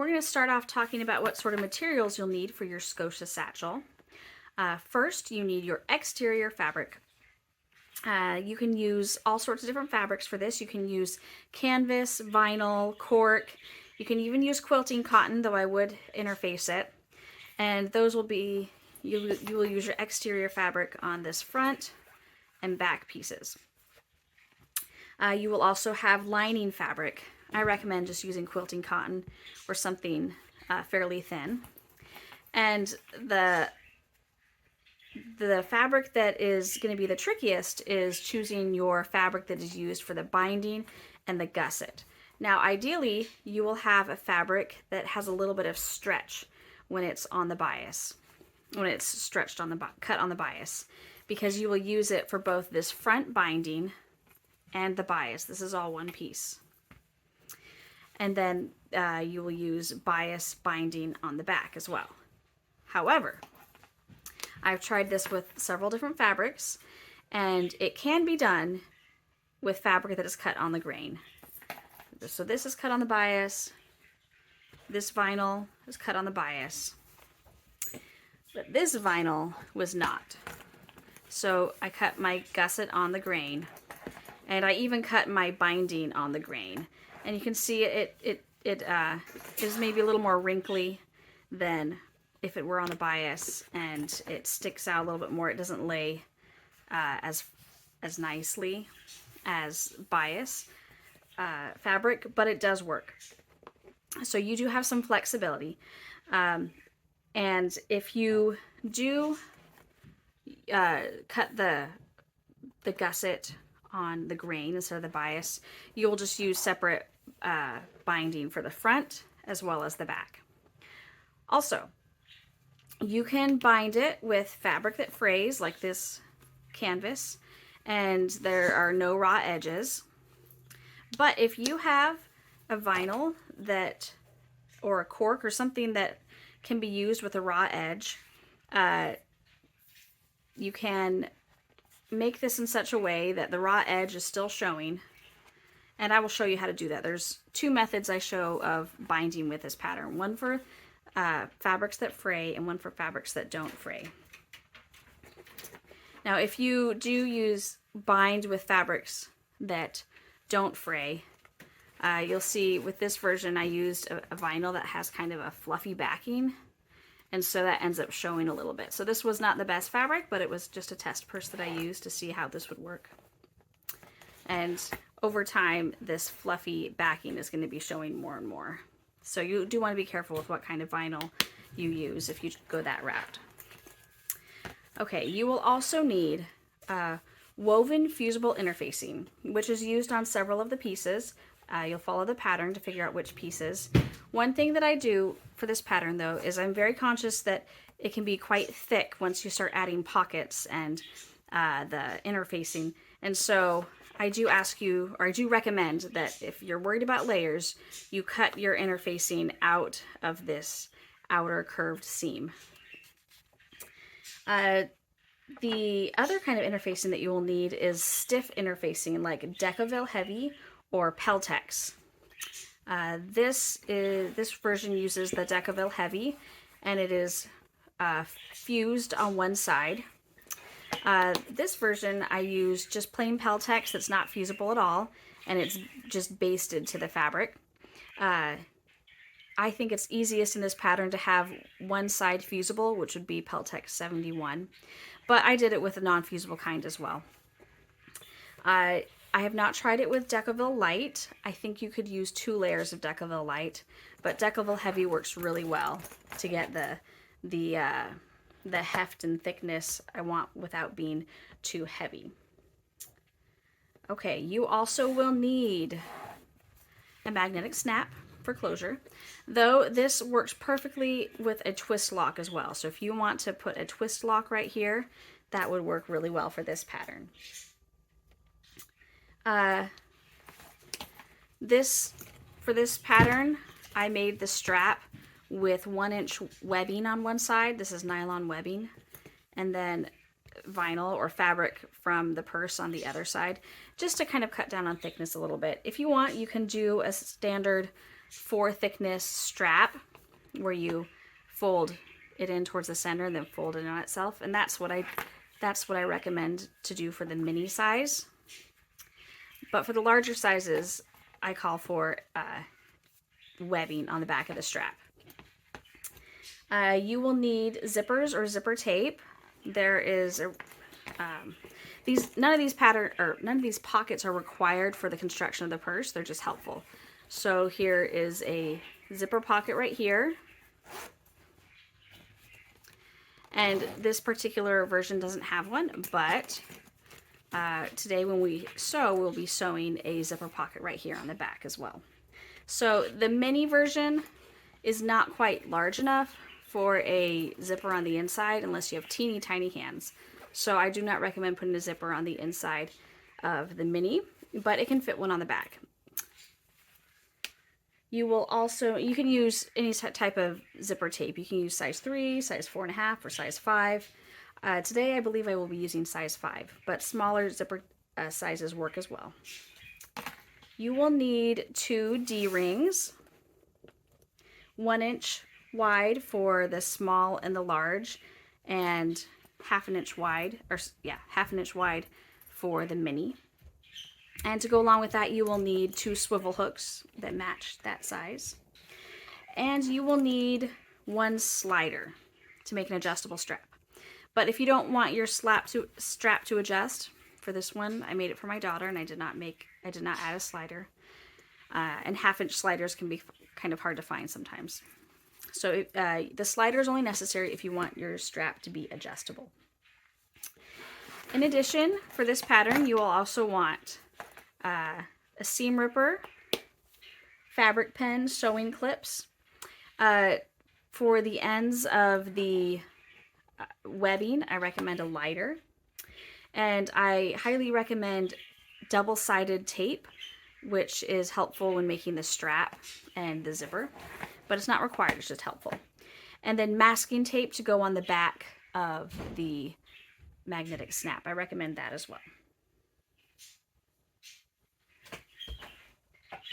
we're going to start off talking about what sort of materials you'll need for your Scotia satchel. First, you need your exterior fabric. You can use all sorts of different fabrics for this. You can use canvas, vinyl, cork. You can even use quilting cotton, though I would interface it. And those will be, you will use your exterior fabric on this front and back pieces. You will also have lining fabric. I recommend just using quilting cotton or something fairly thin. And the fabric that is going to be the trickiest is choosing your fabric that is used for the binding and the gusset. Now, ideally, you will have a fabric that has a little bit of stretch when it's on the bias, when it's stretched on the cut on the bias, because you will use it for both this front binding and the bias. This is all one piece. And then you will use bias binding on the back as well. However, I've tried this with several different fabrics, and it can be done with fabric that is cut on the grain. So this is cut on the bias. This vinyl is cut on the bias. But this vinyl was not. So I cut my gusset on the grain, and I even cut my binding on the grain. And you can see it is maybe a little more wrinkly than if it were on the bias, and it sticks out a little bit more. It doesn't lay as nicely as bias fabric, but it does work. So you do have some flexibility. And if you do cut the gusset on the grain instead of the bias, you'll just use separate binding for the front as well as the back. Also, you can bind it with fabric that frays, like this canvas, and there are no raw edges. But if you have a vinyl that, or a cork or something that can be used with a raw edge, you can make this in such a way that the raw edge is still showing. And I will show you how to do that. There's two methods I show of binding with this pattern. One for fabrics that fray and one for fabrics that don't fray. Now, if you do bind with fabrics that don't fray, you'll see with this version I used a vinyl that has kind of a fluffy backing, and so that ends up showing a little bit. So this was not the best fabric, but it was just a test purse that I used to see how this would work. And over time, this fluffy backing is going to be showing more and more. So you do want to be careful with what kind of vinyl you use if you go that route. Okay, you will also need woven fusible interfacing, which is used on several of the pieces. You'll follow the pattern to figure out which pieces. One thing that I do for this pattern, though, is I'm very conscious that it can be quite thick once you start adding pockets and the interfacing. And so I do ask you, or I do recommend that if you're worried about layers, you cut your interfacing out of this outer curved seam. The other kind of interfacing that you will need is stiff interfacing, like Decaville Heavy or Peltex. This version uses the Decaville Heavy, and it is fused on one side. This version I use just plain Peltex that's not fusible at all, and it's just basted to the fabric. I think it's easiest in this pattern to have one side fusible, which would be Peltex 71, but I did it with a non-fusible kind as well. I have not tried it with Decaville Light. I think you could use 2 layers of Decaville Light, but Decaville Heavy works really well to get the heft and thickness I want without being too heavy. Okay, you also will need a magnetic snap for closure, though this works perfectly with a twist lock as well. So if you want to put a twist lock right here, that would work really well for this pattern. For this pattern, I made the strap with 1-inch webbing on one side. This is nylon webbing, and then vinyl or fabric from the purse on the other side, just to kind of cut down on thickness a little bit. If you want, you can do a standard 4 thickness strap where you fold it in towards the center and then fold it on itself. And that's what I recommend to do for the mini size. But for the larger sizes, I call for webbing on the back of the strap. You will need zippers or zipper tape. There is a none of these pockets are required for the construction of the purse. They're just helpful. So here is a zipper pocket right here. And this particular version doesn't have one, but today when we sew, we'll be sewing a zipper pocket right here on the back as well. So the mini version is not quite large enough for a zipper on the inside unless you have teeny tiny hands. So I do not recommend putting a zipper on the inside of the mini, but it can fit one on the back. You can use any type of zipper tape. You can use size 3, size 4.5, or size 5. Today I believe I will be using size 5, but smaller zipper sizes work as well. You will need 2 D-rings, 1 inch wide for the small and the large, and half an inch wide for the mini. And to go along with that, you will need 2 swivel hooks that match that size. And you will need 1 slider to make an adjustable strap. But if you don't want your strap to adjust, for this one, I made it for my daughter and I did not add a slider. And 1/2 inch sliders can be kind of hard to find sometimes. So the slider is only necessary if you want your strap to be adjustable. In addition, for this pattern, you will also want a seam ripper, fabric pen, sewing clips. For the ends of the webbing, I recommend a lighter. And I highly recommend double-sided tape, which is helpful when making the strap and the zipper. But it's not required, it's just helpful. And then masking tape to go on the back of the magnetic snap. I recommend that as well.